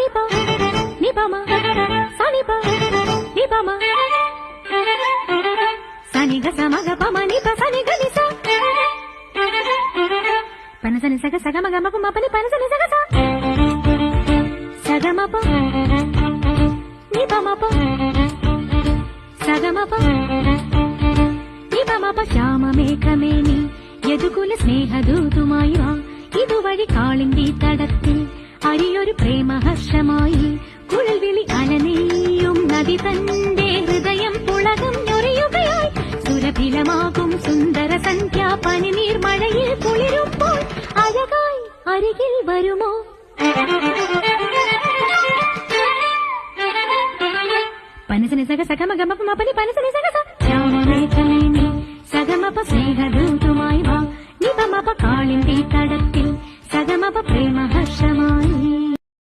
సనిప నిపమ సనిప నిపమ సనిగ సమగ పమ నిప సనిగ నిస పనసని సగ సగమ గమ పమ పని పనసని సగ సగమ ప నిపమ ప సగమ ప നിപമ ശ്യാമമേഘമേനി യദുകുല സ്നേഹദൂതുമായി വാ ഇതുവഴി കാളിന്തി തടത്തിൽ അരിയൊരു പ്രേമഹർഷമായി കുഴൽവിളി അലനെയ്യും നദി തന്റെ ഹൃദയം പുളകം ഞൊറിയുകയായി സുരഭിലമാകും സുന്ദര സന്ധ്യ പനിനീർ മഴയിൽ കുളിരുമ്പോൾ അഴകായി അരികിൽ വരുമോ പനസനി സഗ സഗമ ഗമ പമ പനി പനസനി സഗ ശ്യാമമേഘമേനി സഗമപ സ്നേഹദൂതുമായി വാ നിപമപ കാളിന്തി തടത്തിൽ സഗമപ പ്രേമഹർഷമായി